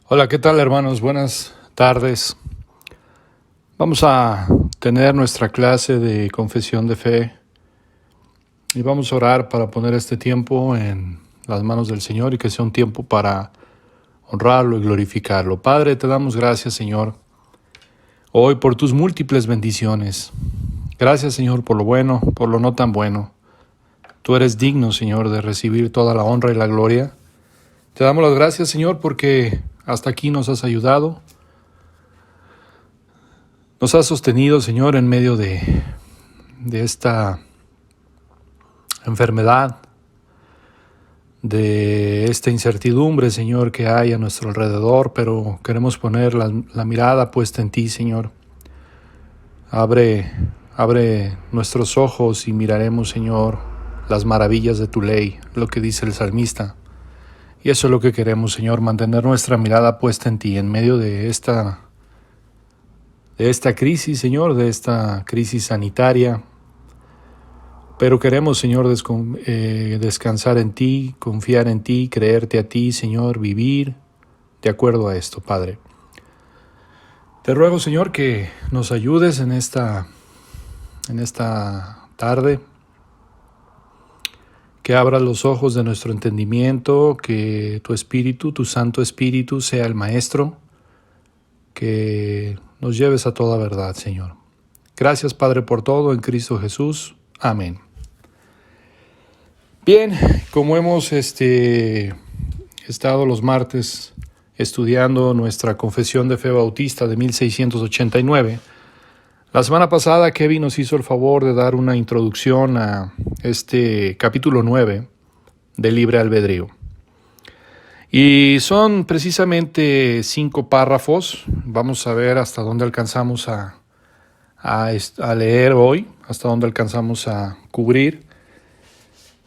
Hola, ¿qué tal, hermanos? Buenas tardes. Vamos a tener nuestra clase de confesión de fe y vamos a orar para poner este tiempo en las manos del Señor y que sea un tiempo para honrarlo y glorificarlo. Padre, te damos gracias, Señor, hoy por tus múltiples bendiciones. Gracias, Señor, por lo bueno, por lo no tan bueno. Tú eres digno, Señor, de recibir toda la honra y la gloria. Te damos las gracias, Señor, porque hasta aquí nos has ayudado. Nos has sostenido, Señor, en medio de esta enfermedad, de esta incertidumbre, Señor, que hay a nuestro alrededor, pero queremos poner la mirada puesta en ti, Señor. Abre nuestros ojos y miraremos, Señor, las maravillas de tu ley, lo que dice el salmista. Y eso es lo que queremos, Señor, mantener nuestra mirada puesta en ti, en medio de esta crisis, Señor, de esta crisis sanitaria. Pero queremos, Señor, descansar en ti, confiar en ti, creerte a ti, Señor, vivir de acuerdo a esto, Padre. Te ruego, Señor, que nos ayudes en esta tarde, que abras los ojos de nuestro entendimiento, que tu Espíritu, tu Santo Espíritu, sea el Maestro, que nos lleves a toda verdad, Señor. Gracias, Padre, por todo, en Cristo Jesús. Amén. Bien, como hemos estado los martes estudiando nuestra confesión de fe bautista de 1689, la semana pasada Kevin nos hizo el favor de dar una introducción a este capítulo 9 de Libre Albedrío. Y son precisamente 5 párrafos. Vamos a ver hasta dónde alcanzamos a leer hoy, hasta dónde alcanzamos a cubrir.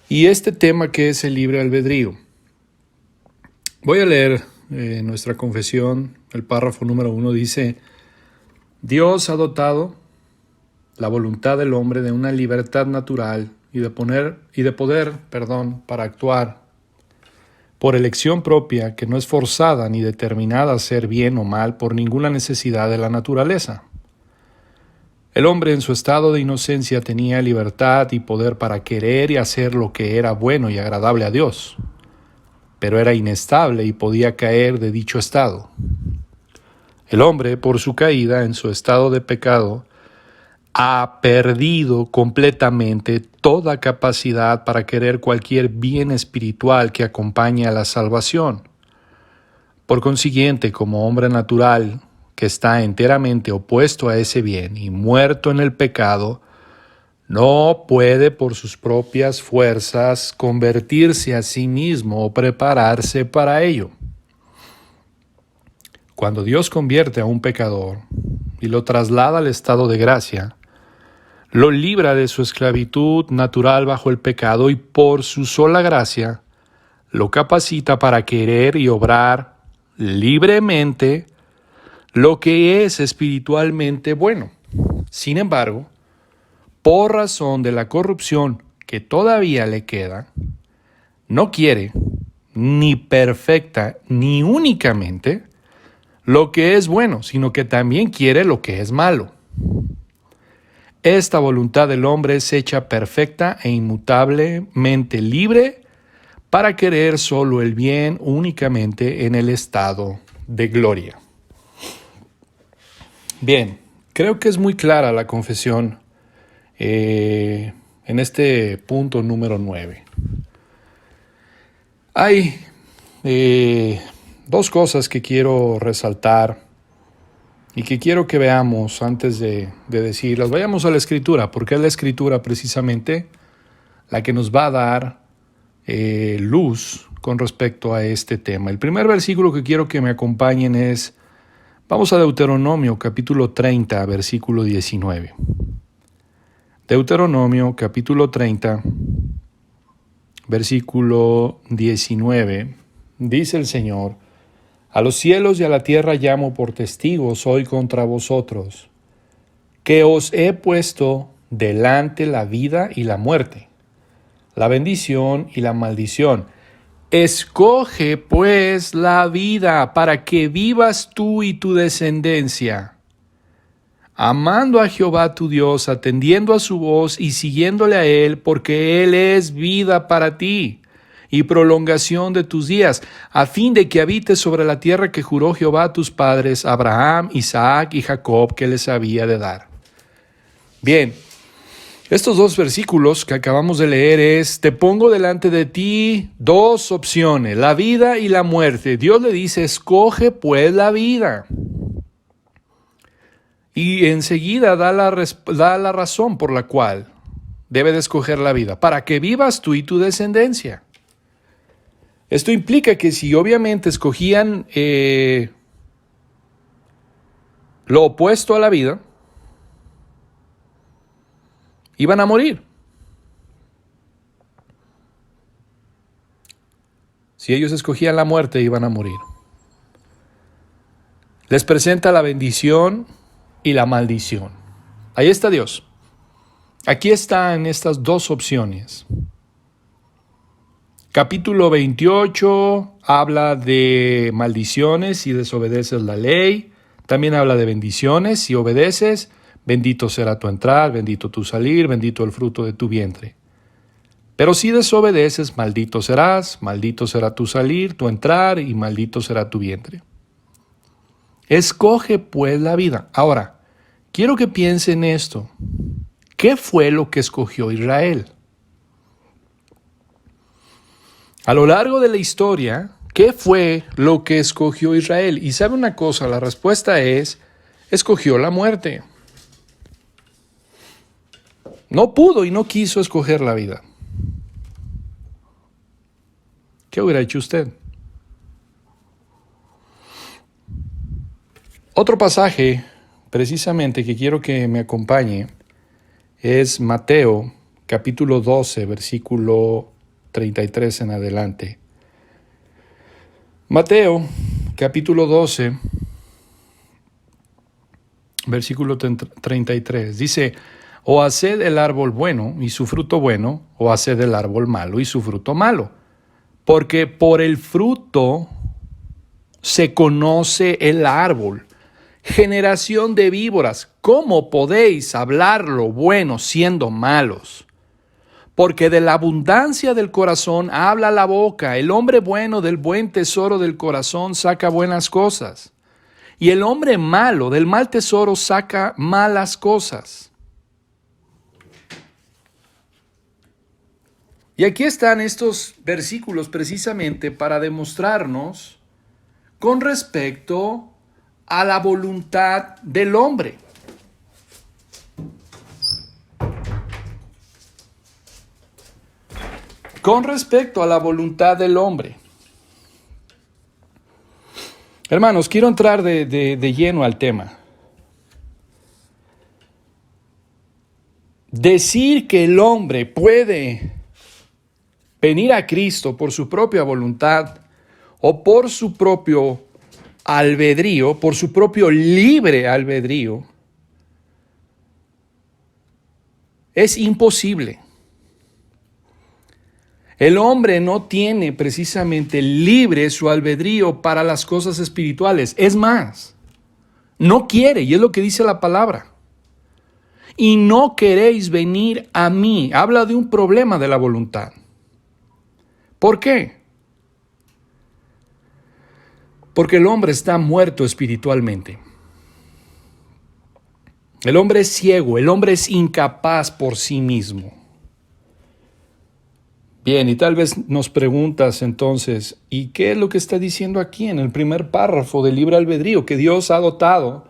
Y este tema que es el libre albedrío. Voy a leer nuestra confesión. El párrafo número 1 dice: Dios ha dotado la voluntad del hombre de una libertad natural y de poder para actuar por elección propia, que no es forzada ni determinada a hacer bien o mal por ninguna necesidad de la naturaleza. El hombre en su estado de inocencia tenía libertad y poder para querer y hacer lo que era bueno y agradable a Dios, pero era inestable y podía caer de dicho estado. El hombre, por su caída en su estado de pecado, ha perdido completamente toda capacidad para querer cualquier bien espiritual que acompañe a la salvación. Por consiguiente, como hombre natural, que está enteramente opuesto a ese bien y muerto en el pecado, no puede por sus propias fuerzas convertirse a sí mismo o prepararse para ello. Cuando Dios convierte a un pecador y lo traslada al estado de gracia, lo libra de su esclavitud natural bajo el pecado y por su sola gracia lo capacita para querer y obrar libremente lo que es espiritualmente bueno. Sin embargo, por razón de la corrupción que todavía le queda, no quiere ni perfecta ni únicamente lo que es bueno, sino que también quiere lo que es malo. Esta voluntad del hombre es hecha perfecta e inmutablemente libre para querer solo el bien únicamente en el estado de gloria. Bien, creo que es muy clara la confesión en este punto número 9. Hay 2 cosas que quiero resaltar y que quiero que veamos antes de decirlas. Vayamos a la Escritura, porque es la Escritura precisamente la que nos va a dar luz con respecto a este tema. El primer versículo que quiero que me acompañen es, vamos a Deuteronomio capítulo 30, versículo 19. Deuteronomio capítulo 30, versículo 19, dice el Señor: A los cielos y a la tierra llamo por testigos hoy contra vosotros, que os he puesto delante la vida y la muerte, la bendición y la maldición. Escoge pues la vida para que vivas tú y tu descendencia, amando a Jehová tu Dios, atendiendo a su voz y siguiéndole a Él, porque Él es vida para ti y prolongación de tus días, a fin de que habites sobre la tierra que juró Jehová a tus padres, Abraham, Isaac y Jacob, que les había de dar. Bien, estos dos versículos que acabamos de leer es: te pongo delante de ti dos opciones, la vida y la muerte. Dios le dice: escoge pues la vida. Y enseguida da la razón por la cual debe de escoger la vida, para que vivas tú y tu descendencia. Esto implica que si obviamente escogían lo opuesto a la vida, iban a morir. Si ellos escogían la muerte, iban a morir. Les presenta la bendición y la maldición. Ahí está Dios. Aquí están estas dos opciones. Capítulo 28 habla de maldiciones si desobedeces la ley. También habla de bendiciones si obedeces. Bendito será tu entrar, bendito tu salir, bendito el fruto de tu vientre. Pero si desobedeces, maldito serás, maldito será tu salir, tu entrar y maldito será tu vientre. Escoge pues la vida. Ahora, quiero que piensen esto. ¿Qué fue lo que escogió Israel? A lo largo de la historia, ¿qué fue lo que escogió Israel? Y sabe una cosa, la respuesta es: escogió la muerte. No pudo y no quiso escoger la vida. ¿Qué hubiera hecho usted? Otro pasaje, precisamente, que quiero que me acompañe, es Mateo, capítulo 12, versículo 33 en adelante. Mateo, capítulo 12, versículo 33, dice: o haced el árbol bueno y su fruto bueno, o haced el árbol malo y su fruto malo. Porque por el fruto se conoce el árbol. Generación de víboras, ¿cómo podéis hablar lo bueno siendo malos? Porque de la abundancia del corazón habla la boca. El hombre bueno del buen tesoro del corazón saca buenas cosas. Y el hombre malo del mal tesoro saca malas cosas. Y aquí están estos versículos precisamente para demostrarnos con respecto a la voluntad del hombre. Con respecto a la voluntad del hombre. Hermanos, quiero entrar de lleno al tema. Decir que el hombre puede venir a Cristo por su propia voluntad o por su propio albedrío, por su propio libre albedrío, es imposible. El hombre no tiene precisamente libre su albedrío para las cosas espirituales. Es más, no quiere, y es lo que dice la palabra. Y no queréis venir a mí. Habla de un problema de la voluntad. ¿Por qué? Porque el hombre está muerto espiritualmente. El hombre es ciego, el hombre es incapaz por sí mismo. Bien, y tal vez nos preguntas entonces, ¿y qué es lo que está diciendo aquí en el primer párrafo del libre albedrío? Que Dios ha dotado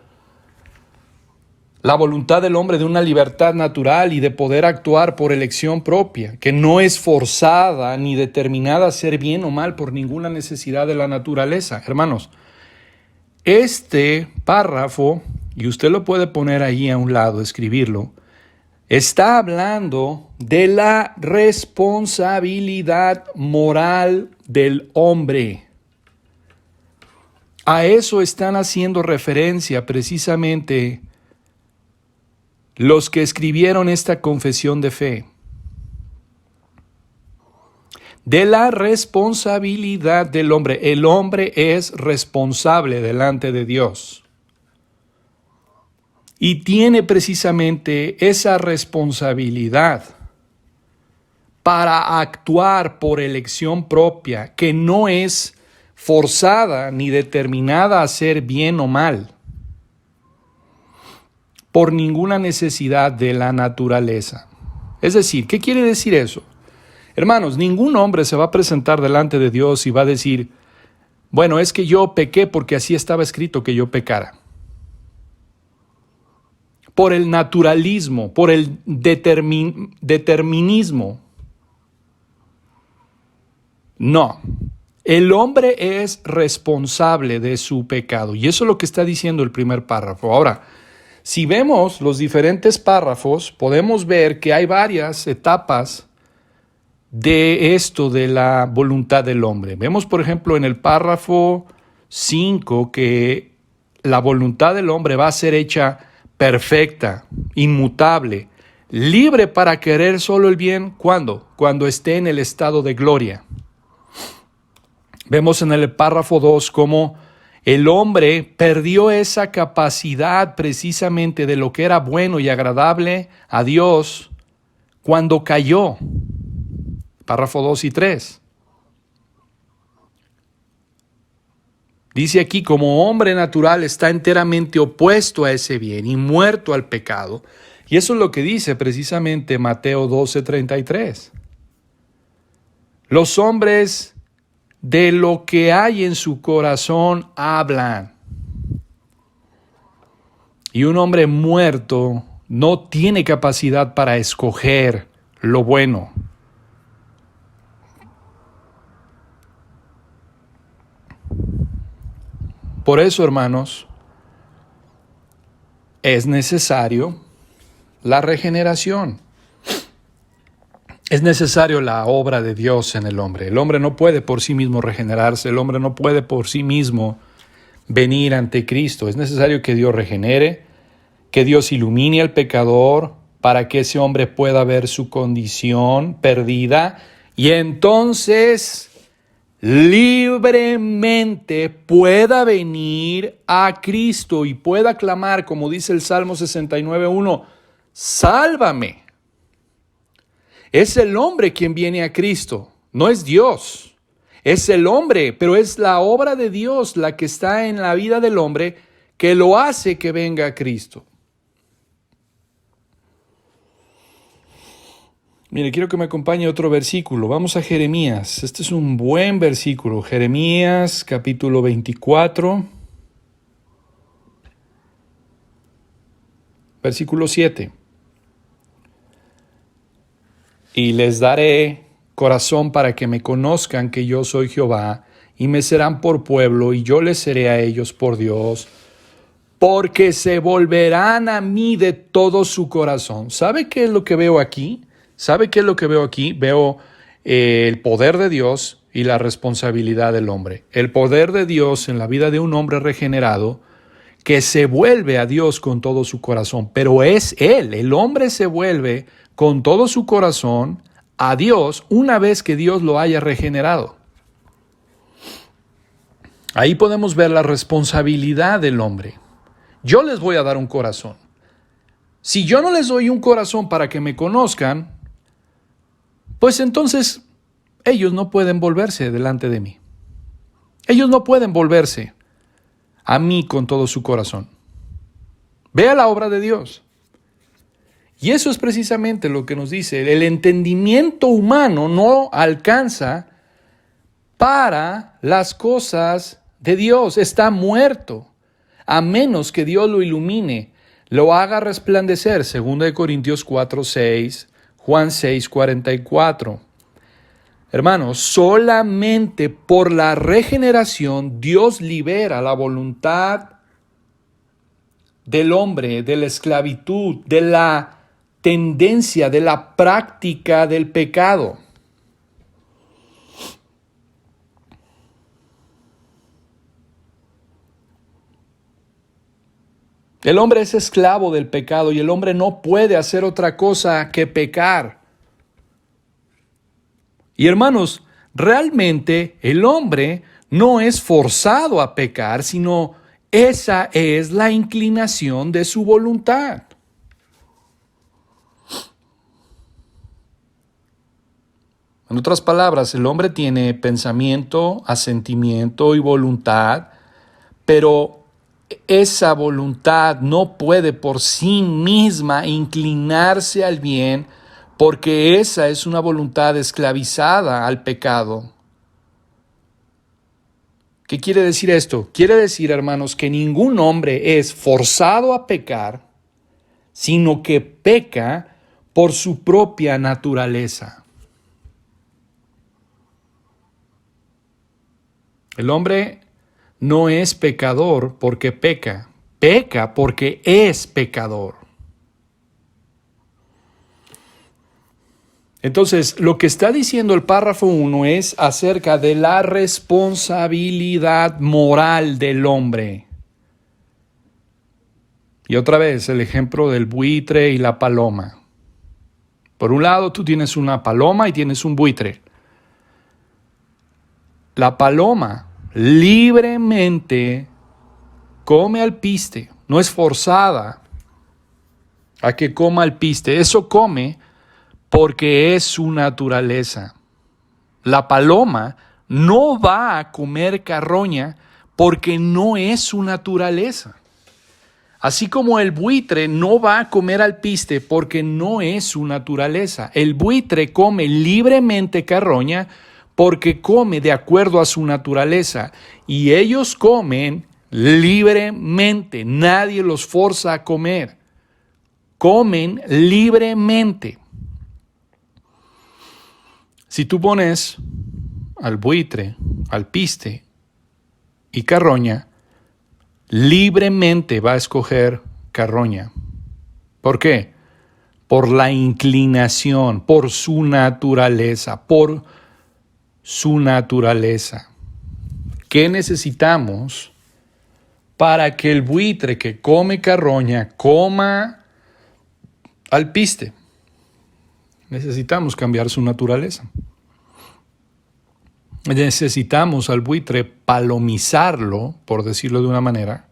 la voluntad del hombre de una libertad natural y de poder actuar por elección propia, que no es forzada ni determinada a ser bien o mal por ninguna necesidad de la naturaleza. Hermanos, este párrafo, y usted lo puede poner ahí a un lado, escribirlo, está hablando de la responsabilidad moral del hombre. A eso están haciendo referencia precisamente los que escribieron esta confesión de fe. de la responsabilidad del hombre. El hombre es responsable delante de Dios. Y tiene precisamente esa responsabilidad para actuar por elección propia, que no es forzada ni determinada a hacer bien o mal, por ninguna necesidad de la naturaleza. Es decir, ¿qué quiere decir eso? Hermanos, ningún hombre se va a presentar delante de Dios y va a decir, bueno, es que yo pequé porque así estaba escrito que yo pecara. Por el naturalismo, por el determinismo. No, el hombre es responsable de su pecado y eso es lo que está diciendo el primer párrafo. Ahora, si vemos los diferentes párrafos, podemos ver que hay varias etapas de esto de la voluntad del hombre. Vemos, por ejemplo, en el párrafo 5 que la voluntad del hombre va a ser hecha perfecta, inmutable, libre para querer solo el bien. ¿Cuándo? Cuando esté en el estado de gloria. Vemos en el párrafo 2 cómo el hombre perdió esa capacidad precisamente de lo que era bueno y agradable a Dios cuando cayó. Párrafo 2 y 3. Dice aquí, como hombre natural está enteramente opuesto a ese bien y muerto al pecado. Y eso es lo que dice precisamente Mateo 12:33. Los hombres de lo que hay en su corazón hablan. Y un hombre muerto no tiene capacidad para escoger lo bueno. Por eso, hermanos, es necesario la regeneración. Es necesario la obra de Dios en el hombre. El hombre no puede por sí mismo regenerarse. El hombre no puede por sí mismo venir ante Cristo. Es necesario que Dios regenere, que Dios ilumine al pecador para que ese hombre pueda ver su condición perdida y entonces libremente pueda venir a Cristo y pueda clamar, como dice el Salmo 69:1, sálvame. Es el hombre quien viene a Cristo, no es Dios. Es el hombre, pero es la obra de Dios la que está en la vida del hombre que lo hace que venga a Cristo. Mire, quiero que me acompañe otro versículo. Vamos a Jeremías. Este es un buen versículo. Jeremías, capítulo 24, versículo 7. Y les daré corazón para que me conozcan que yo soy Jehová, y me serán por pueblo, y yo les seré a ellos por Dios, porque se volverán a mí de todo su corazón. ¿Sabe qué es lo que veo aquí? ¿Sabe qué es lo que veo aquí? Veo el poder de Dios y la responsabilidad del hombre. El poder de Dios en la vida de un hombre regenerado que se vuelve a Dios con todo su corazón. Pero es él, el hombre se vuelve con todo su corazón a Dios una vez que Dios lo haya regenerado. Ahí podemos ver la responsabilidad del hombre. Yo les voy a dar un corazón. Si yo no les doy un corazón para que me conozcan, pues entonces ellos no pueden volverse delante de mí. Ellos no pueden volverse a mí con todo su corazón. Vea la obra de Dios. Y eso es precisamente lo que nos dice. El entendimiento humano no alcanza para las cosas de Dios. Está muerto. A menos que Dios lo ilumine, lo haga resplandecer. 2 Corintios 4:6. Juan 6:44. Hermanos, solamente por la regeneración Dios libera la voluntad del hombre, de la esclavitud, de la tendencia, de la práctica del pecado. El hombre es esclavo del pecado y el hombre no puede hacer otra cosa que pecar. Y hermanos, realmente el hombre no es forzado a pecar, sino esa es la inclinación de su voluntad. En otras palabras, el hombre tiene pensamiento, asentimiento y voluntad, pero esa voluntad no puede por sí misma inclinarse al bien, porque esa es una voluntad esclavizada al pecado. ¿Qué quiere decir esto? Quiere decir, hermanos, que ningún hombre es forzado a pecar, sino que peca por su propia naturaleza. El hombre no es pecador porque peca, peca porque es pecador. Entonces, lo que está diciendo el párrafo 1 es acerca de la responsabilidad moral del hombre. Y otra vez, el ejemplo del buitre y la paloma. Por un lado, tú tienes una paloma y tienes un buitre. La paloma libremente come alpiste, no es forzada a que coma alpiste. Eso come porque es su naturaleza. La paloma no va a comer carroña porque no es su naturaleza. Así como el buitre no va a comer alpiste porque no es su naturaleza. El buitre come libremente carroña porque come de acuerdo a su naturaleza. Y ellos comen libremente. Nadie los forza a comer. Comen libremente. Si tú pones al buitre, alpiste y carroña, libremente va a escoger carroña. ¿Por qué? Por la inclinación, por su naturaleza, ¿Qué necesitamos para que el buitre que come carroña coma alpiste? Necesitamos cambiar su naturaleza. Necesitamos al buitre palomizarlo, por decirlo de una manera,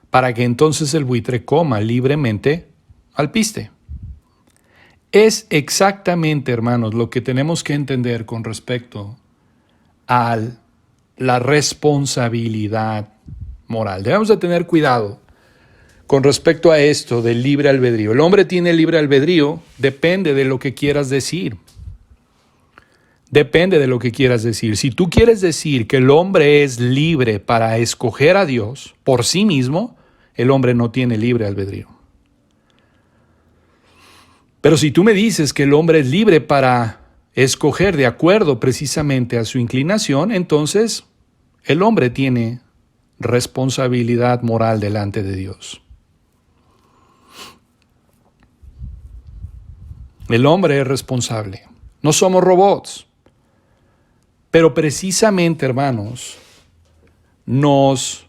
para que entonces el buitre coma libremente alpiste. Es exactamente, hermanos, lo que tenemos que entender con respecto a la responsabilidad moral. Debemos de tener cuidado con respecto a esto del libre albedrío. El hombre tiene libre albedrío, depende de lo que quieras decir. Depende de lo que quieras decir. Si tú quieres decir que el hombre es libre para escoger a Dios por sí mismo, el hombre no tiene libre albedrío. Pero si tú me dices que el hombre es libre para escoger de acuerdo precisamente a su inclinación, entonces el hombre tiene responsabilidad moral delante de Dios. El hombre es responsable. No somos robots. Pero precisamente, hermanos, nos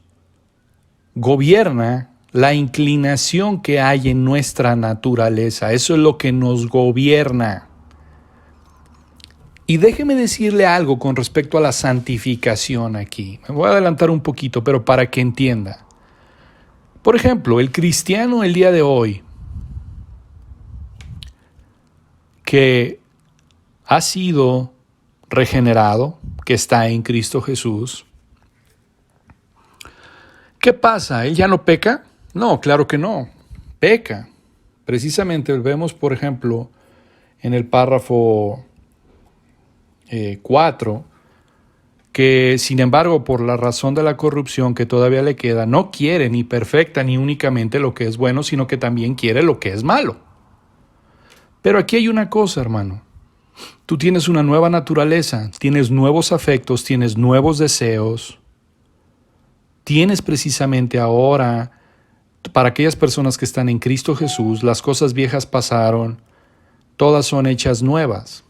gobierna la inclinación que hay en nuestra naturaleza. Eso es lo que nos gobierna. Y déjeme decirle algo con respecto a la santificación aquí. Me voy a adelantar un poquito, pero para que entienda. Por ejemplo, el cristiano el día de hoy que ha sido regenerado, que está en Cristo Jesús, ¿qué pasa? ¿Él ya no peca? No, claro que no. Peca. Precisamente vemos, por ejemplo, en el párrafo 4, que sin embargo, por la razón de la corrupción que todavía le queda, no quiere ni perfecta ni únicamente lo que es bueno, sino que también quiere lo que es malo. Pero aquí hay una cosa, hermano. Tú tienes una nueva naturaleza, tienes nuevos afectos, tienes nuevos deseos. Tienes precisamente ahora, para aquellas personas que están en Cristo Jesús, las cosas viejas pasaron, todas son hechas nuevas.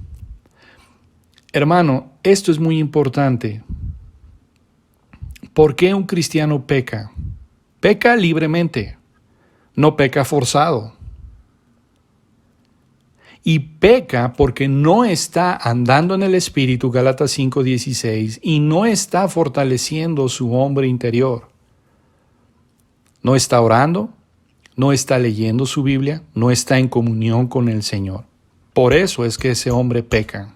Hermano, esto es muy importante. ¿Por qué un cristiano peca? Peca libremente, no peca forzado. y peca porque no está andando en el Espíritu, Gálatas 5:16, y no está fortaleciendo su hombre interior. No está orando, no está leyendo su Biblia, no está en comunión con el Señor. Por eso es que ese hombre peca.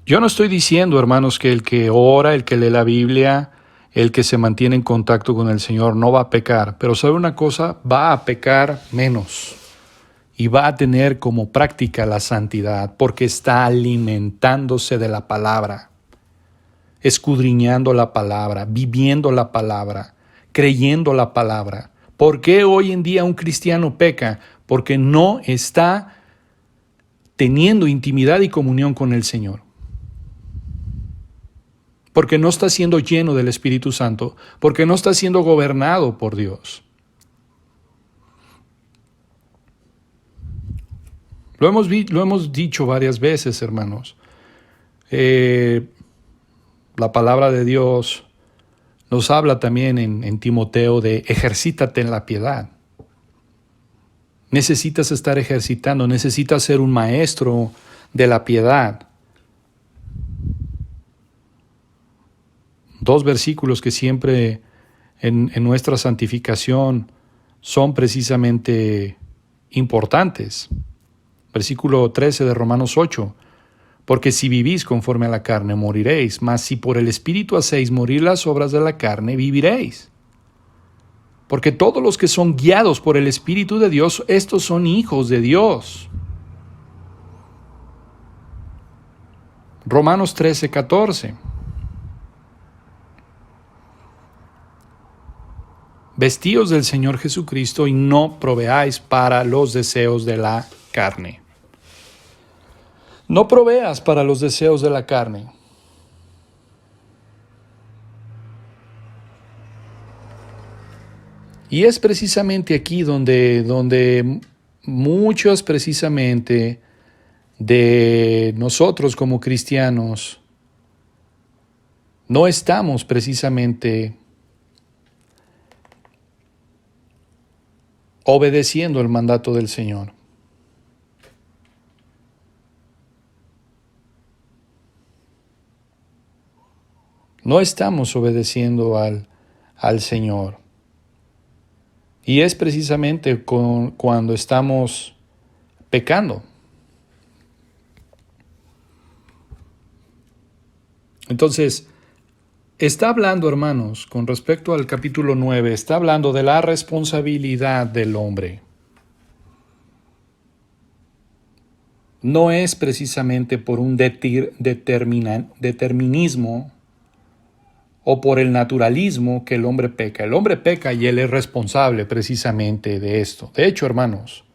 Yo no estoy diciendo, hermanos, que el que ora, el que lee la Biblia, el que se mantiene en contacto con el Señor no va a pecar. Pero ¿sabe una cosa? Va a pecar menos. Y va a tener como práctica la santidad porque está alimentándose de la palabra, escudriñando la palabra, viviendo la palabra, creyendo la palabra. ¿Por qué hoy en día un cristiano peca? Porque no está teniendo intimidad y comunión con el Señor. Porque no está siendo lleno del Espíritu Santo, porque no está siendo gobernado por Dios. Lo hemos dicho varias veces, hermanos. La palabra de Dios nos habla también en Timoteo de ejercítate en la piedad. Necesitas estar ejercitando, necesitas ser un maestro de la piedad. 2 versículos que siempre en nuestra santificación son precisamente importantes. Versículo 13 de Romanos 8. Porque si vivís conforme a la carne, moriréis, mas si por el Espíritu hacéis morir las obras de la carne, viviréis. Porque todos los que son guiados por el Espíritu de Dios, estos son hijos de Dios. Romanos 13:14. Vestíos del Señor Jesucristo y no proveáis para los deseos de la carne. No proveas para los deseos de la carne. Y es precisamente aquí donde muchos precisamente de nosotros como cristianos no estamos precisamente obedeciendo el mandato del Señor. No estamos obedeciendo al Señor. Y es precisamente cuando estamos pecando. Entonces, está hablando, hermanos, con respecto al capítulo 9, está hablando de la responsabilidad del hombre. No es precisamente por un determinismo o por el naturalismo que el hombre peca. El hombre peca y él es responsable precisamente de esto. De hecho, hermanos,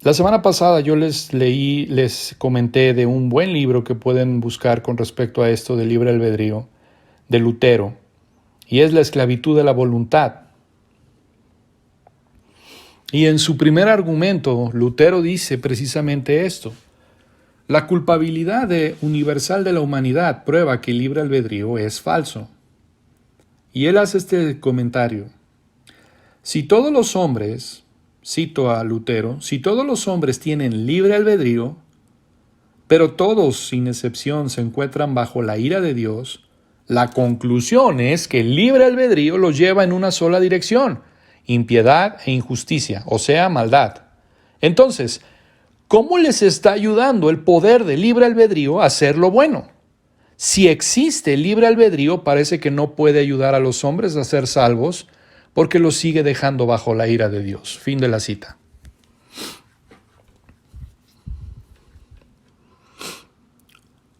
la semana pasada yo les comenté de un buen libro que pueden buscar con respecto a esto del libre albedrío de Lutero, y es La esclavitud de la voluntad. Y en su primer argumento, Lutero dice precisamente esto. La culpabilidad universal de la humanidad prueba que el libre albedrío es falso. Y él hace este comentario. Si todos los hombres, cito a Lutero, si todos los hombres tienen libre albedrío, pero todos, sin excepción, se encuentran bajo la ira de Dios, la conclusión es que el libre albedrío los lleva en una sola dirección, impiedad e injusticia, o sea, maldad. Entonces, ¿cómo les está ayudando el poder del libre albedrío a hacer lo bueno? Si existe el libre albedrío, parece que no puede ayudar a los hombres a ser salvos porque los sigue dejando bajo la ira de Dios. Fin de la cita.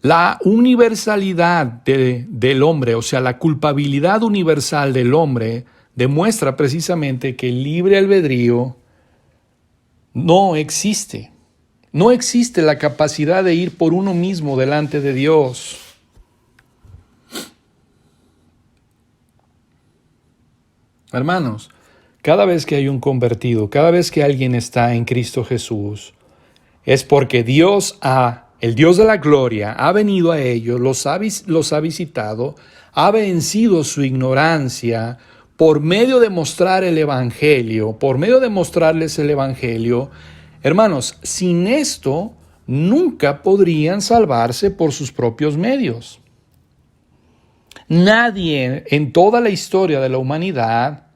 La universalidad del hombre, o sea, la culpabilidad universal del hombre, demuestra precisamente que el libre albedrío no existe. No existe la capacidad de ir por uno mismo delante de Dios. Hermanos, cada vez que hay un convertido, cada vez que alguien está en Cristo Jesús, es porque Dios ha El Dios de la gloria ha venido a ellos, los ha visitado, ha vencido su ignorancia por medio de mostrar el Evangelio, por medio de mostrarles el Evangelio. Hermanos, sin esto nunca podrían salvarse por sus propios medios. Nadie en toda la historia de la humanidad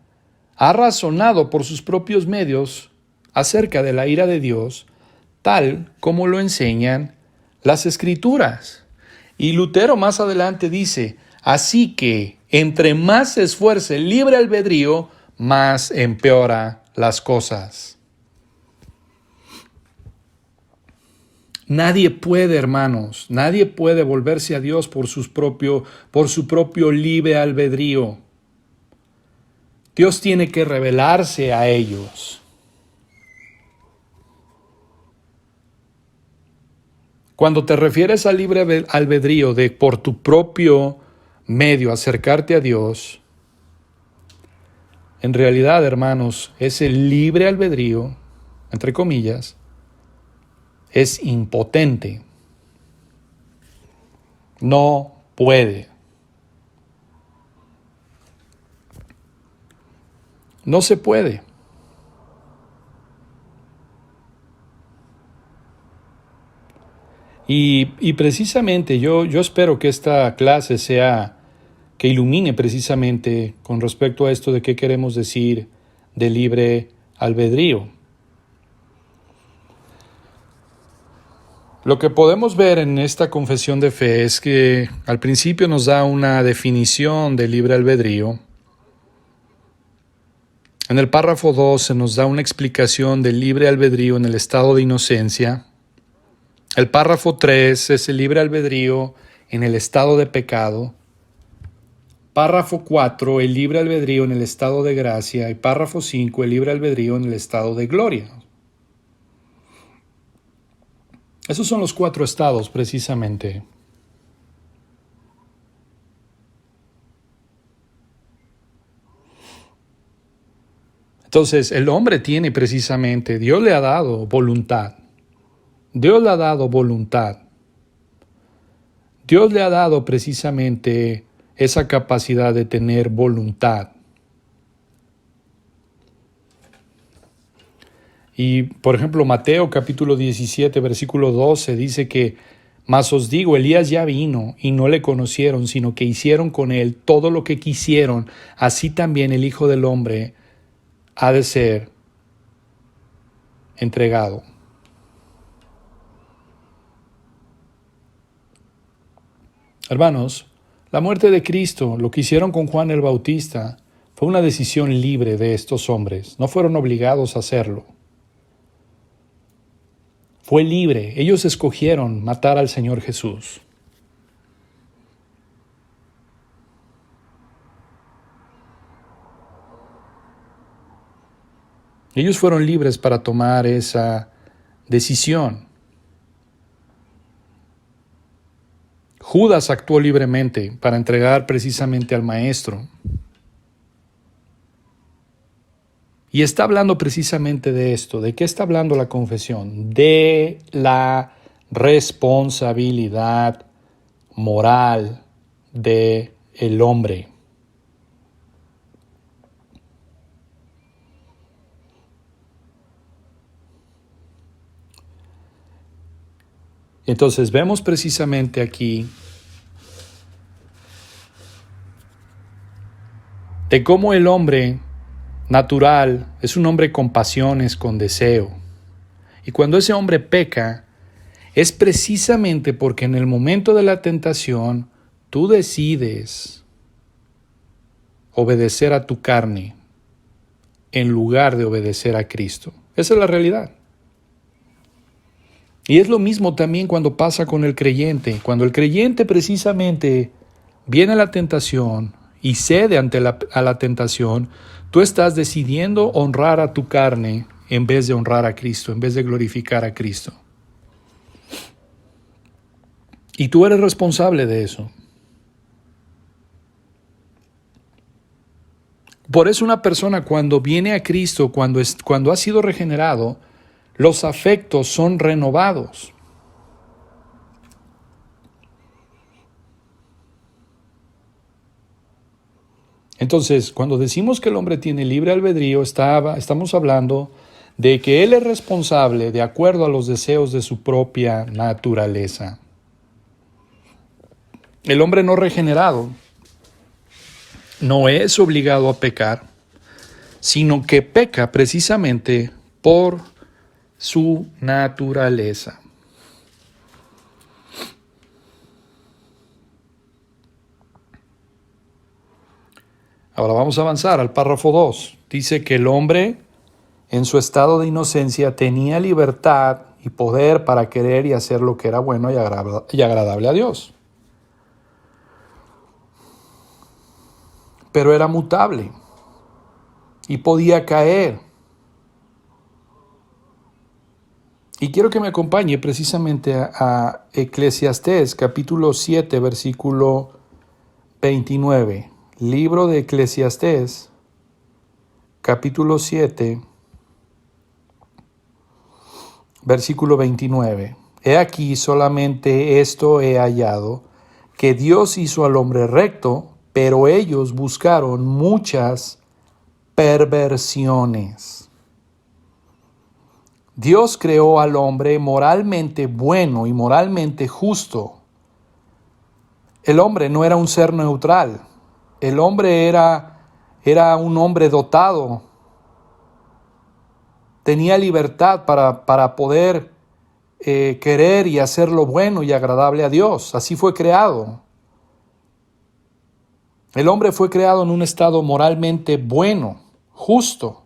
ha razonado por sus propios medios acerca de la ira de Dios, tal como lo enseñan las Escrituras. Y Lutero más adelante dice, así que entre más se esfuerce el libre albedrío, más empeora las cosas. Nadie puede, hermanos, nadie puede volverse a Dios por su propio libre albedrío. Dios tiene que revelarse a ellos. Cuando te refieres al libre albedrío de por tu propio medio acercarte a Dios, en realidad, hermanos, ese libre albedrío, entre comillas, es impotente. No puede. No se puede. Y precisamente yo espero que esta clase que ilumine precisamente con respecto a esto de qué queremos decir de libre albedrío. Lo que podemos ver en esta confesión de fe es que al principio nos da una definición de libre albedrío. En el párrafo 2 se nos da una explicación del libre albedrío en el estado de inocencia. El párrafo 3 es el libre albedrío en el estado de pecado. Párrafo 4, el libre albedrío en el estado de gracia. Y párrafo 5, el libre albedrío en el estado de gloria. Esos son los 4 estados precisamente. Entonces, el hombre tiene precisamente, Dios le ha dado voluntad. Dios le ha dado voluntad. Dios le ha dado precisamente esa capacidad de tener voluntad. Y, por ejemplo, Mateo capítulo 17, versículo 12, dice que, mas os digo, Elías ya vino y no le conocieron, sino que hicieron con él todo lo que quisieron. Así también el Hijo del Hombre ha de ser entregado. Hermanos, la muerte de Cristo, lo que hicieron con Juan el Bautista, fue una decisión libre de estos hombres. No fueron obligados a hacerlo. Fue libre. Ellos escogieron matar al Señor Jesús. Ellos fueron libres para tomar esa decisión. Judas actuó libremente para entregar precisamente al Maestro. Y está hablando precisamente de esto. ¿De qué está hablando la confesión? De la responsabilidad moral del hombre. Entonces vemos precisamente aquí de cómo el hombre natural es un hombre con pasiones, con deseo. Y cuando ese hombre peca, es precisamente porque en el momento de la tentación tú decides obedecer a tu carne en lugar de obedecer a Cristo. Esa es la realidad. Y es lo mismo también cuando pasa con el creyente. Cuando el creyente precisamente viene a la tentación y cede a la tentación, tú estás decidiendo honrar a tu carne en vez de honrar a Cristo, en vez de glorificar a Cristo. Y tú eres responsable de eso. Por eso una persona cuando viene a Cristo, cuando ha sido regenerado, los afectos son renovados. Entonces, cuando decimos que el hombre tiene libre albedrío, estamos hablando de que él es responsable de acuerdo a los deseos de su propia naturaleza. El hombre no regenerado no es obligado a pecar, sino que peca precisamente por su naturaleza. Ahora vamos a avanzar al párrafo 2. Dice que el hombre, en su estado de inocencia, tenía libertad y poder para querer y hacer lo que era bueno y agradable a Dios. Pero era mutable y podía caer. Y quiero que me acompañe precisamente a Eclesiastés, capítulo 7, versículo 29. Libro de Eclesiastés, capítulo 7, versículo 29. He aquí solamente esto he hallado, que Dios hizo al hombre recto, pero ellos buscaron muchas perversiones. Dios creó al hombre moralmente bueno y moralmente justo. El hombre no era un ser neutral. El hombre era un hombre dotado. Tenía libertad para poder querer y hacer lo bueno y agradable a Dios. Así fue creado. El hombre fue creado en un estado moralmente bueno, justo.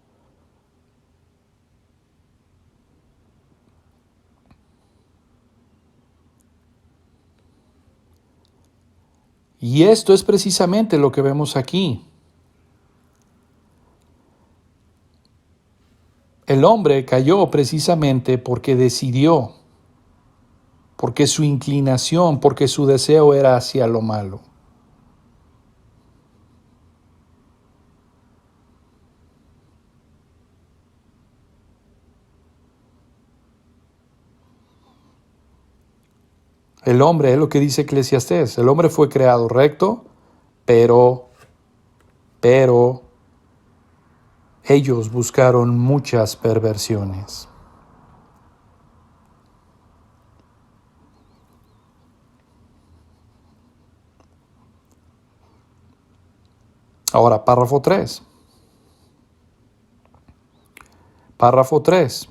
Y esto es precisamente lo que vemos aquí. El hombre cayó precisamente porque decidió, porque su inclinación, porque su deseo era hacia lo malo. El hombre, es lo que dice Eclesiastés, el hombre fue creado recto, pero ellos buscaron muchas perversiones. Ahora, párrafo 3. Párrafo 3.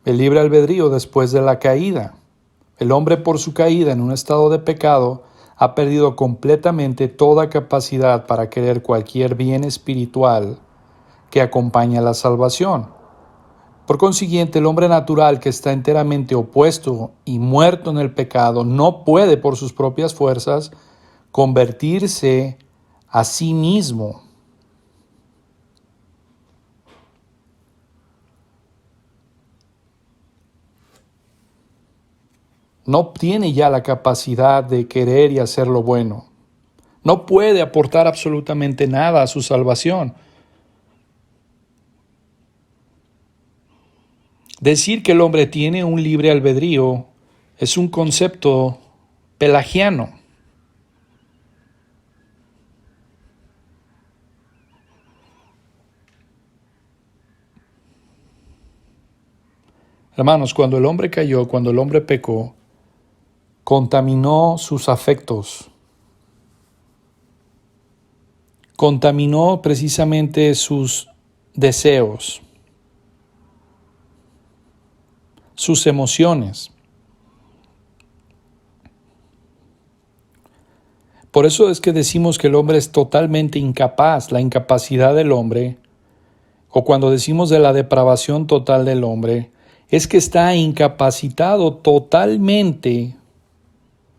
El libre albedrío después de la caída. El hombre por su caída en un estado de pecado ha perdido completamente toda capacidad para querer cualquier bien espiritual que acompañe a la salvación. Por consiguiente, el hombre natural que está enteramente opuesto y muerto en el pecado no puede por sus propias fuerzas convertirse a sí mismo. No tiene ya la capacidad de querer y hacer lo bueno. No puede aportar absolutamente nada a su salvación. Decir que el hombre tiene un libre albedrío es un concepto pelagiano. Hermanos, cuando el hombre cayó, cuando el hombre pecó, contaminó sus afectos, contaminó precisamente sus deseos, sus emociones. Por eso es que decimos que el hombre es totalmente incapaz. La incapacidad del hombre, o cuando decimos de la depravación total del hombre, es que está incapacitado totalmente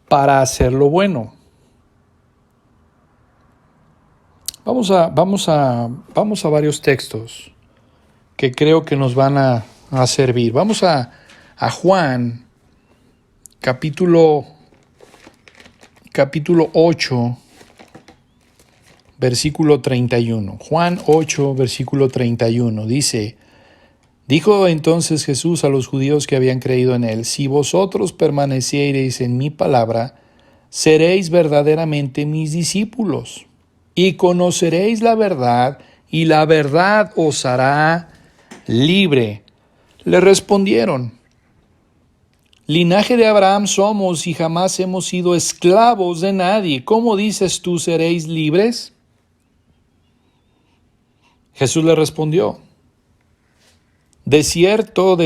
para hacer lo bueno. Vamos a varios textos que creo que nos van a servir. Vamos a Juan, capítulo 8, versículo 31. Juan 8, versículo 31. Dijo entonces Jesús a los judíos que habían creído en él: si vosotros permaneciereis en mi palabra, seréis verdaderamente mis discípulos, y conoceréis la verdad, y la verdad os hará libre. Le respondieron: linaje de Abraham somos y jamás hemos sido esclavos de nadie. ¿Cómo dices tú, seréis libres? Jesús le respondió: de cierto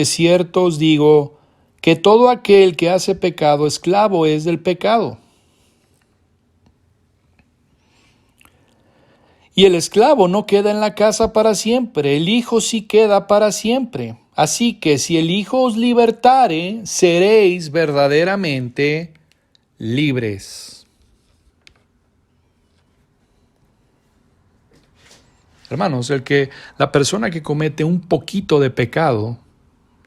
os digo, que todo aquel que hace pecado, esclavo es del pecado. Y el esclavo no queda en la casa para siempre, el Hijo sí queda para siempre. Así que si el Hijo os libertare, seréis verdaderamente libres. Hermanos, la persona que comete un poquito de pecado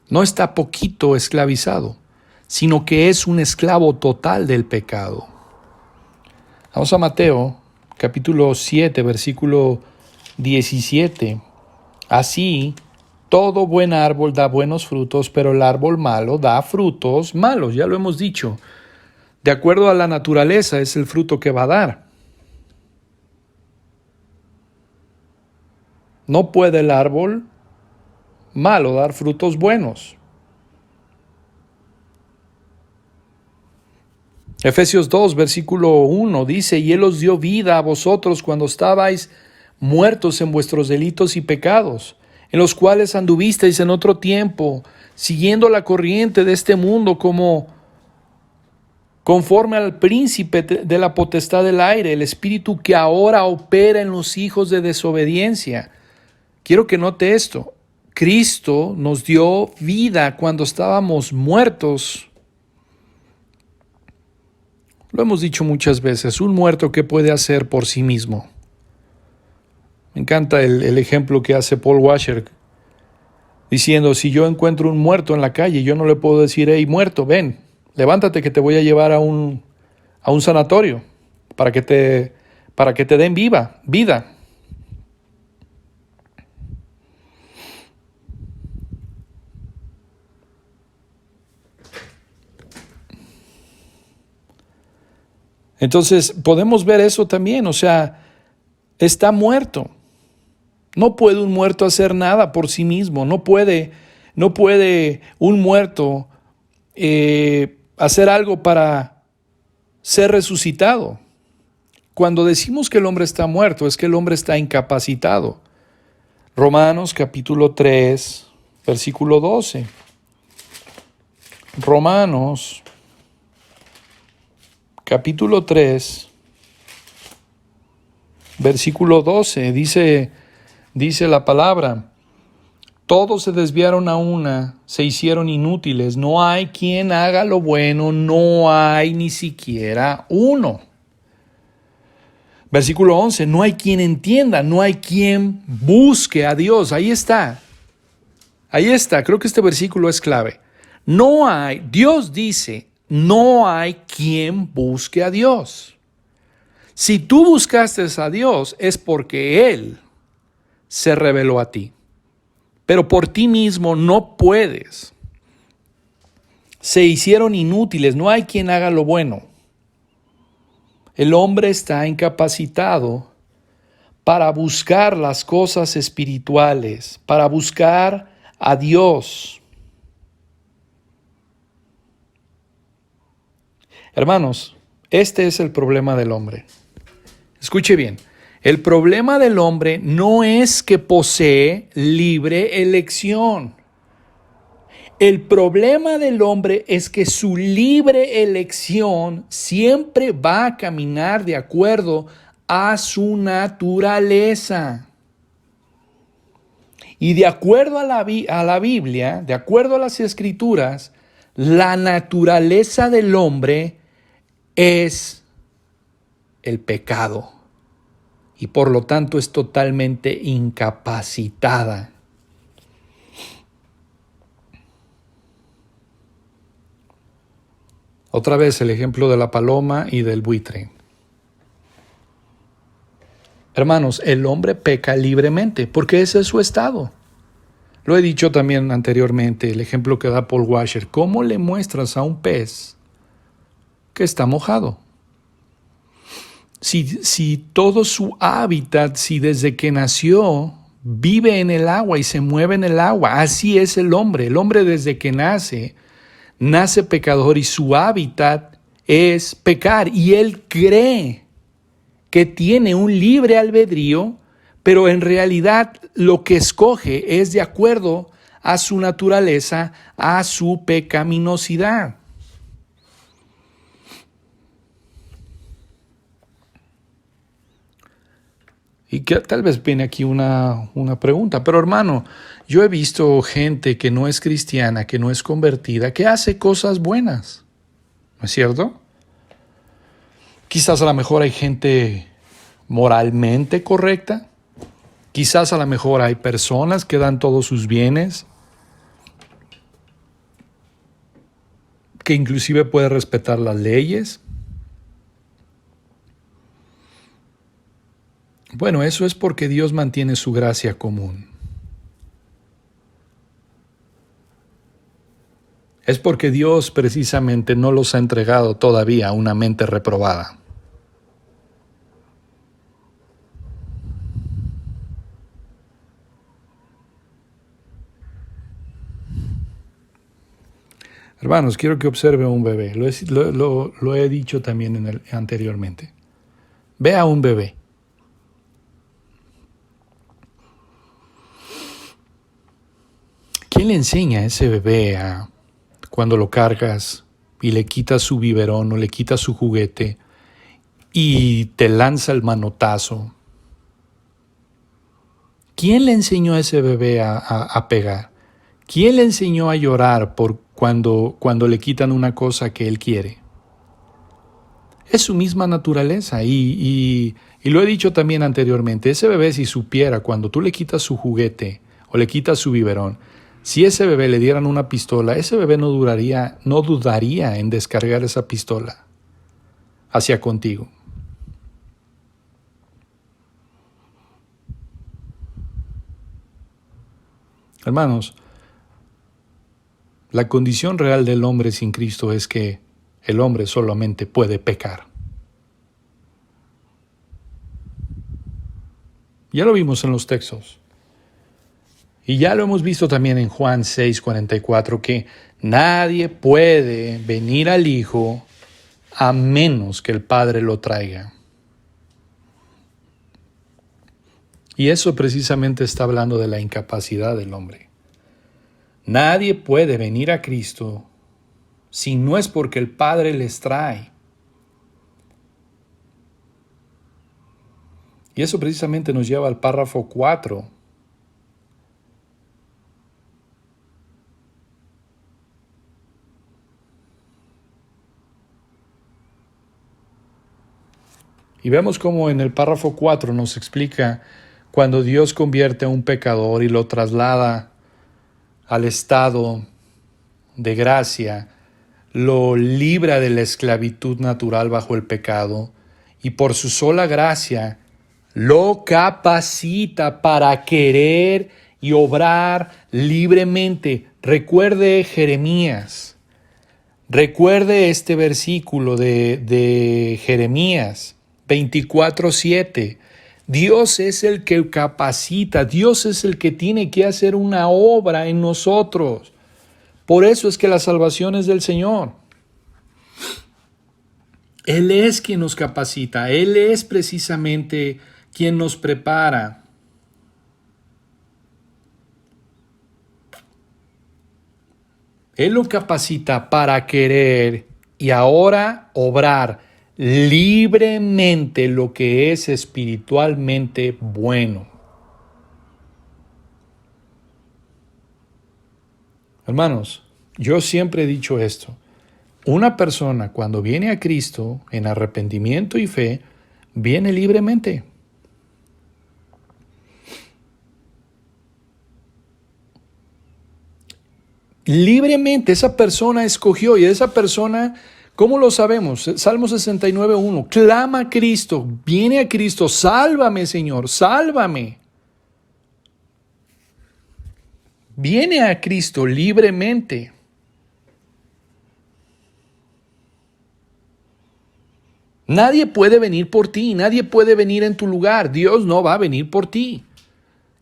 no está poquito esclavizado, sino que es un esclavo total del pecado. Vamos a Mateo, capítulo 7, versículo 17. Así, todo buen árbol da buenos frutos, pero el árbol malo da frutos malos. Ya lo hemos dicho. De acuerdo a la naturaleza es el fruto que va a dar. No puede el árbol malo dar frutos buenos. Efesios 2, versículo 1 dice: y Él os dio vida a vosotros cuando estabais muertos en vuestros delitos y pecados, en los cuales anduvisteis en otro tiempo, siguiendo la corriente de este mundo, conforme al príncipe de la potestad del aire, el espíritu que ahora opera en los hijos de desobediencia. Quiero que note esto. Cristo nos dio vida cuando estábamos muertos. Lo hemos dicho muchas veces, un muerto, ¿qué puede hacer por sí mismo? Me encanta el ejemplo que hace Paul Washer, diciendo: si yo encuentro un muerto en la calle, yo no le puedo decir: hey, muerto, ven, levántate que te voy a llevar a un sanatorio para que te den vida. Entonces podemos ver eso también, o sea, está muerto. No puede un muerto hacer nada por sí mismo, no puede un muerto hacer algo para ser resucitado. Cuando decimos que el hombre está muerto, es que el hombre está incapacitado. Romanos capítulo 3, versículo 12. Romanos capítulo 3, versículo 12, dice la palabra: todos se desviaron a una, se hicieron inútiles, no hay quien haga lo bueno, no hay ni siquiera uno. Versículo 11, no hay quien entienda, no hay quien busque a Dios. Ahí está, creo que este versículo es clave. Dios dice, no hay quien busque a Dios. Si tú buscaste a Dios es porque Él se reveló a ti. Pero por ti mismo no puedes. Se hicieron inútiles, no hay quien haga lo bueno. El hombre está incapacitado para buscar las cosas espirituales, para buscar a Dios. Hermanos, este es el problema del hombre. Escuche bien, el problema del hombre no es que posee libre elección. El problema del hombre es que su libre elección siempre va a caminar de acuerdo a su naturaleza. Y de acuerdo a la Biblia, de acuerdo a las Escrituras, la naturaleza del hombre es el pecado. Y por lo tanto es totalmente incapacitada. Otra vez el ejemplo de la paloma y del buitre. Hermanos, el hombre peca libremente porque ese es su estado. Lo he dicho también anteriormente, el ejemplo que da Paul Washer. ¿Cómo le muestras a un pez que está mojado? si todo su hábitat, si desde que nació vive en el agua y se mueve en el agua, así es el hombre. El hombre desde que nace pecador y su hábitat es pecar. Y él cree que tiene un libre albedrío, pero en realidad lo que escoge es de acuerdo a su naturaleza, a su pecaminosidad. Y que tal vez viene aquí una pregunta, pero hermano, yo he visto gente que no es cristiana, que no es convertida, que hace cosas buenas, ¿no es cierto? Quizás a lo mejor hay gente moralmente correcta, quizás a lo mejor hay personas que dan todos sus bienes, que inclusive puede respetar las leyes. Bueno, eso es porque Dios mantiene su gracia común. Es porque Dios precisamente no los ha entregado todavía a una mente reprobada. Hermanos, quiero que observe a un bebé. Lo he dicho también anteriormente. Ve a un bebé. ¿Quién le enseña a ese bebé cuando lo cargas y le quitas su biberón o le quitas su juguete y te lanza el manotazo? ¿Quién le enseñó a ese bebé a pegar? ¿Quién le enseñó a llorar cuando le quitan una cosa que él quiere? Es su misma naturaleza y lo he dicho también anteriormente, ese bebé si supiera cuando tú le quitas su juguete o le quitas su biberón, si ese bebé le dieran una pistola, ese bebé no dudaría en descargar esa pistola hacia contigo. Hermanos, la condición real del hombre sin Cristo es que el hombre solamente puede pecar. Ya lo vimos en los textos. Y ya lo hemos visto también en Juan 6:44, que nadie puede venir al Hijo a menos que el Padre lo traiga. Y eso precisamente está hablando de la incapacidad del hombre. Nadie puede venir a Cristo si no es porque el Padre les trae. Y eso precisamente nos lleva al párrafo 4. Y vemos cómo en el párrafo 4 nos explica cuando Dios convierte a un pecador y lo traslada al estado de gracia, lo libra de la esclavitud natural bajo el pecado y por su sola gracia lo capacita para querer y obrar libremente. Recuerde Jeremías, recuerde este versículo de Jeremías 24:7. Dios es el que capacita, Dios es el que tiene que hacer una obra en nosotros. Por eso es que la salvación es del Señor. Él es quien nos capacita, Él es precisamente quien nos prepara. Él lo capacita para querer y ahora obrar libremente lo que es espiritualmente bueno. Hermanos, yo siempre he dicho esto. Una persona cuando viene a Cristo en arrepentimiento y fe, viene libremente. Libremente esa persona escogió y esa persona, ¿cómo lo sabemos? Salmo 69:1, clama a Cristo, viene a Cristo, sálvame Señor, sálvame. Viene a Cristo libremente. Nadie puede venir por ti, nadie puede venir en tu lugar. Dios no va a venir por ti.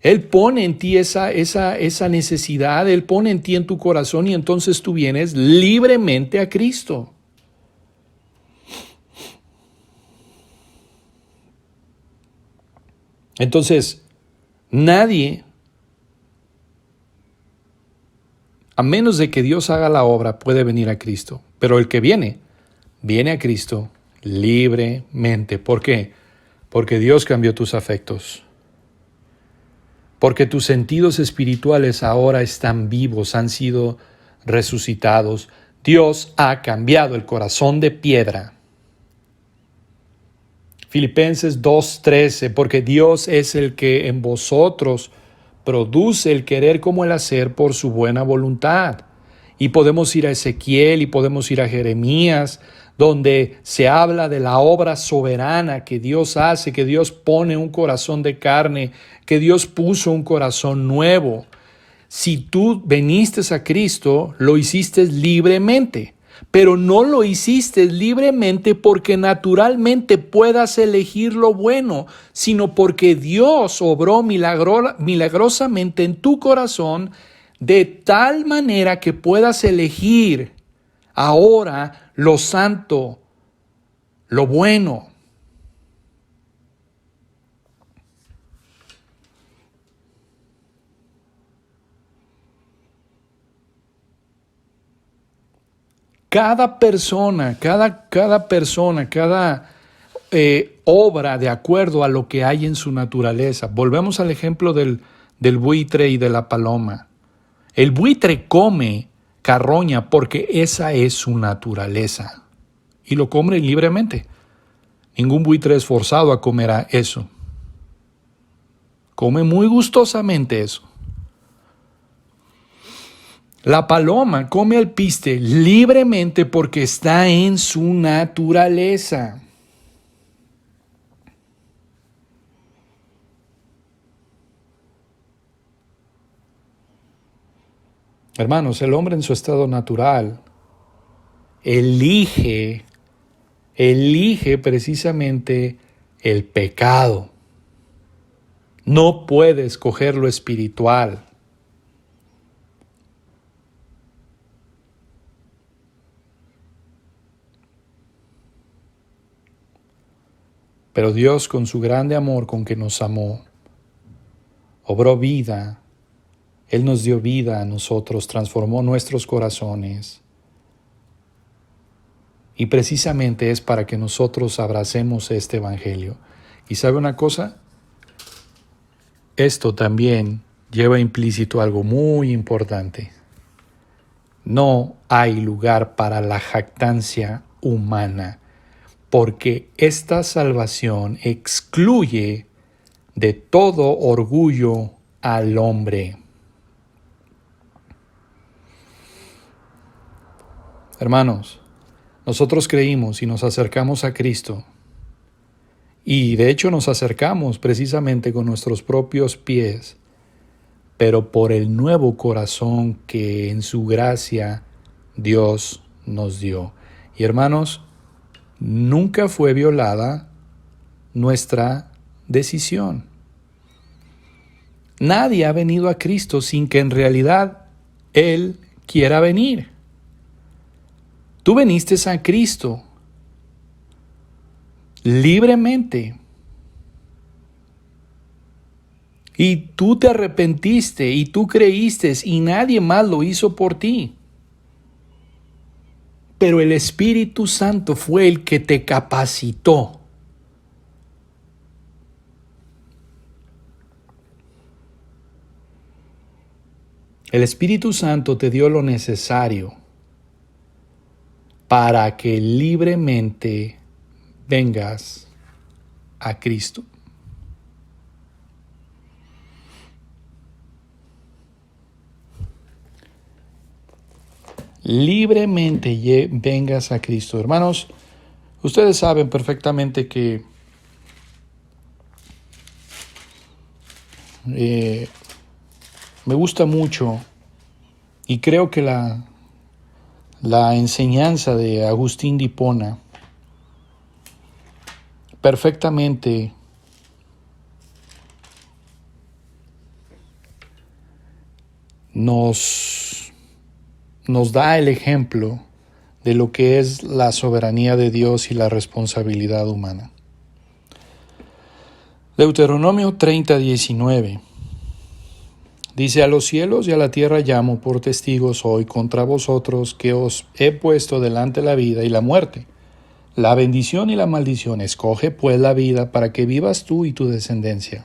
Él pone en ti esa necesidad, Él pone en ti en tu corazón y entonces tú vienes libremente a Cristo. Entonces, nadie, a menos de que Dios haga la obra, puede venir a Cristo. Pero el que viene a Cristo libremente. ¿Por qué? Porque Dios cambió tus afectos. Porque tus sentidos espirituales ahora están vivos, han sido resucitados. Dios ha cambiado el corazón de piedra. Filipenses 2:13, porque Dios es el que en vosotros produce el querer como el hacer por su buena voluntad. Y podemos ir a Ezequiel y podemos ir a Jeremías, donde se habla de la obra soberana que Dios hace, que Dios pone un corazón de carne, que Dios puso un corazón nuevo. Si tú viniste a Cristo, lo hiciste libremente, pero no lo hiciste libremente porque naturalmente puedas elegir lo bueno, sino porque Dios obró milagrosamente en tu corazón de tal manera que puedas elegir ahora lo santo, lo bueno. Cada persona, cada obra de acuerdo a lo que hay en su naturaleza. Volvemos al ejemplo del buitre y de la paloma. El buitre come carroña porque esa es su naturaleza y lo come libremente. Ningún buitre es forzado a comer eso. Come muy gustosamente eso. La paloma come alpiste libremente porque está en su naturaleza. Hermanos, el hombre en su estado natural elige precisamente el pecado. No puede escoger lo espiritual. Pero Dios, con su grande amor con que nos amó, obró vida. Él nos dio vida a nosotros, transformó nuestros corazones. Y precisamente es para que nosotros abracemos este evangelio. ¿Y sabe una cosa? Esto también lleva implícito algo muy importante. No hay lugar para la jactancia humana, porque esta salvación excluye de todo orgullo al hombre. Hermanos, nosotros creímos y nos acercamos a Cristo, y de hecho nos acercamos precisamente con nuestros propios pies, pero por el nuevo corazón que en su gracia Dios nos dio. Y hermanos, nunca fue violada nuestra decisión. Nadie ha venido a Cristo sin que en realidad Él quiera venir. Tú viniste a Cristo libremente. Y tú te arrepentiste y tú creíste y nadie más lo hizo por ti. Pero el Espíritu Santo fue el que te capacitó. El Espíritu Santo te dio lo necesario para que libremente vengas a Cristo. Libremente vengas a Cristo. Hermanos, ustedes saben perfectamente que me gusta mucho y creo que la enseñanza de Agustín de Hipona perfectamente nos da el ejemplo de lo que es la soberanía de Dios y la responsabilidad humana. Deuteronomio 30:19 dice: a los cielos y a la tierra llamo por testigos hoy contra vosotros, que os he puesto delante la vida y la muerte, la bendición y la maldición. Escoge pues la vida para que vivas tú y tu descendencia,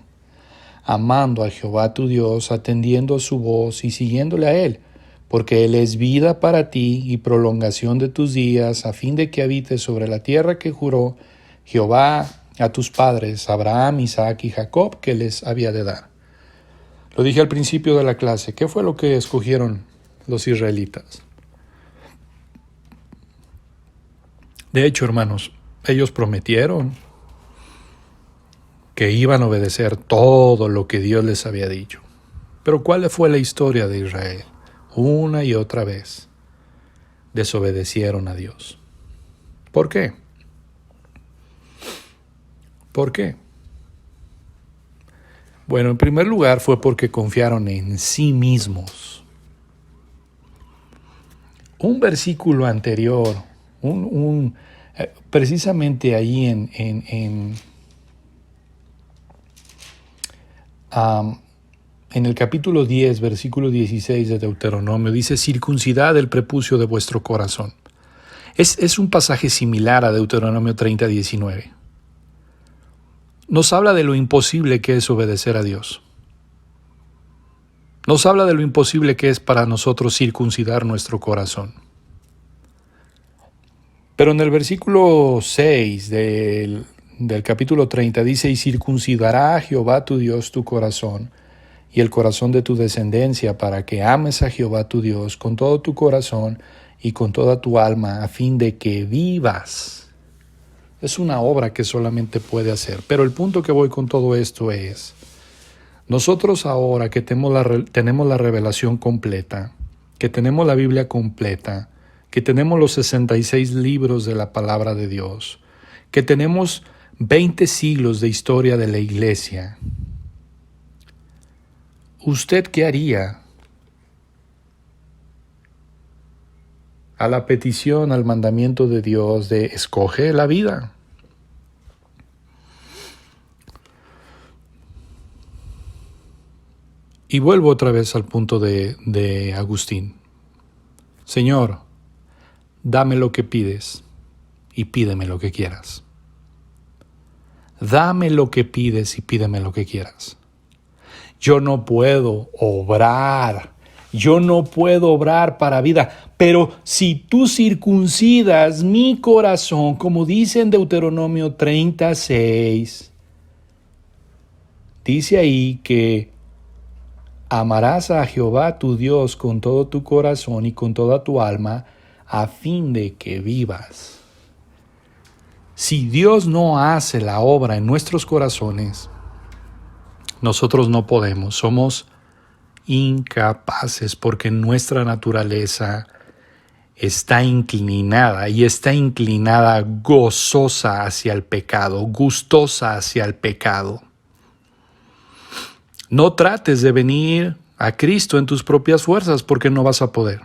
amando a Jehová tu Dios, atendiendo su voz y siguiéndole a Él, porque Él es vida para ti y prolongación de tus días, a fin de que habites sobre la tierra que juró Jehová a tus padres, Abraham, Isaac y Jacob, que les había de dar. Lo dije al principio de la clase. ¿Qué fue lo que escogieron los israelitas? De hecho, hermanos, ellos prometieron que iban a obedecer todo lo que Dios les había dicho. Pero ¿cuál fue la historia de Israel? Una y otra vez desobedecieron a Dios. ¿Por qué? ¿Por qué? Bueno, en primer lugar fue porque confiaron en sí mismos. Un versículo anterior, precisamente ahí en el capítulo 10, versículo 16 de Deuteronomio, dice: circuncidad el prepucio de vuestro corazón. Es un pasaje similar a Deuteronomio 30:19. Nos habla de lo imposible que es obedecer a Dios. Nos habla de lo imposible que es para nosotros circuncidar nuestro corazón. Pero en el versículo 6 del capítulo 30 dice: y circuncidará a Jehová tu Dios tu corazón y el corazón de tu descendencia, para que ames a Jehová tu Dios con todo tu corazón y con toda tu alma, a fin de que vivas. Es una obra que solamente puede hacer. Pero el punto que voy con todo esto es: nosotros ahora que tenemos la revelación completa, que tenemos la Biblia completa, que tenemos los 66 libros de la palabra de Dios, que tenemos 20 siglos de historia de la iglesia, ¿usted qué haría a la petición, al mandamiento de Dios de escoge la vida? Y vuelvo otra vez al punto de Agustín. Señor, dame lo que pides y pídeme lo que quieras. Dame lo que pides y pídeme lo que quieras. Yo no puedo obrar para vida, pero si tú circuncidas mi corazón, como dice en Deuteronomio 36, dice ahí que amarás a Jehová tu Dios con todo tu corazón y con toda tu alma, a fin de que vivas. Si Dios no hace la obra en nuestros corazones, nosotros no podemos, somos incapaces, porque nuestra naturaleza está inclinada gozosa hacia el pecado, gustosa hacia el pecado. No trates de venir a Cristo en tus propias fuerzas, porque no vas a poder.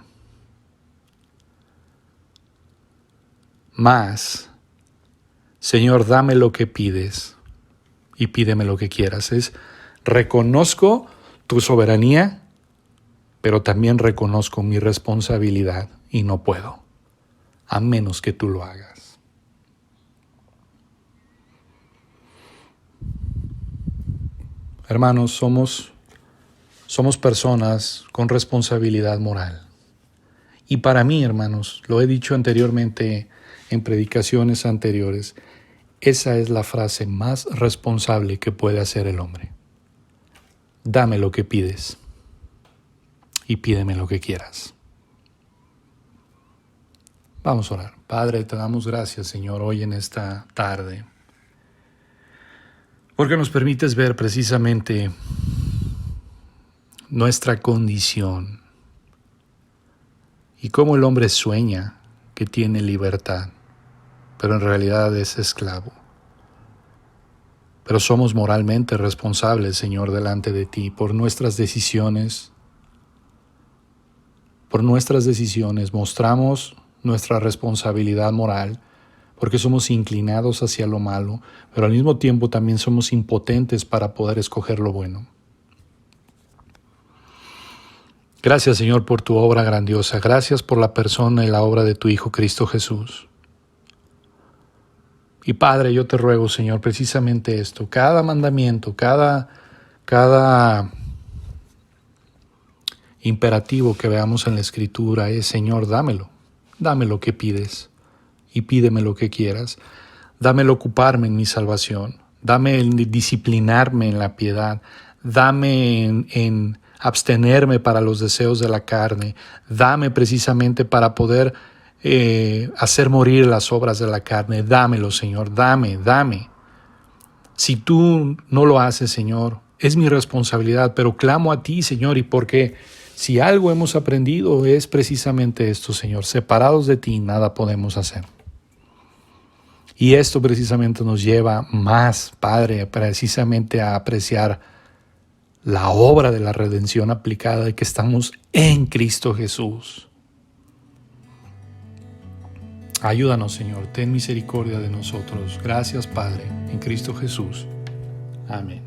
Mas, Señor, dame lo que pides y pídeme lo que quieras. Reconozco tu soberanía, pero también reconozco mi responsabilidad y no puedo, a menos que tú lo hagas. Hermanos, somos personas con responsabilidad moral. Y para mí, hermanos, lo he dicho anteriormente en predicaciones anteriores, esa es la frase más responsable que puede hacer el hombre. Dame lo que pides y pídeme lo que quieras. Vamos a orar. Padre, te damos gracias, Señor, hoy en esta tarde, porque nos permites ver precisamente nuestra condición y cómo el hombre sueña que tiene libertad, pero en realidad es esclavo. pero somos moralmente responsables, Señor, delante de ti por nuestras decisiones. Por nuestras decisiones mostramos nuestra responsabilidad moral, porque somos inclinados hacia lo malo, pero al mismo tiempo también somos impotentes para poder escoger lo bueno. Gracias, Señor, por tu obra grandiosa. Gracias por la persona y la obra de tu Hijo Cristo Jesús. Y Padre, yo te ruego, Señor, precisamente esto, cada mandamiento, cada imperativo que veamos en la Escritura es, Señor, dámelo lo que pides y pídeme lo que quieras. Dame el ocuparme en mi salvación, dame el disciplinarme en la piedad, dame en abstenerme para los deseos de la carne, dame precisamente para poder hacer morir las obras de la carne. Dámelo, Señor, dame. Si tú no lo haces, Señor, es mi responsabilidad, pero clamo a ti, Señor, y porque si algo hemos aprendido es precisamente esto, Señor, separados de ti nada podemos hacer. Y esto precisamente nos lleva más, Padre, precisamente a apreciar la obra de la redención aplicada de que estamos en Cristo Jesús. Ayúdanos, Señor, ten misericordia de nosotros. Gracias, Padre, en Cristo Jesús. Amén.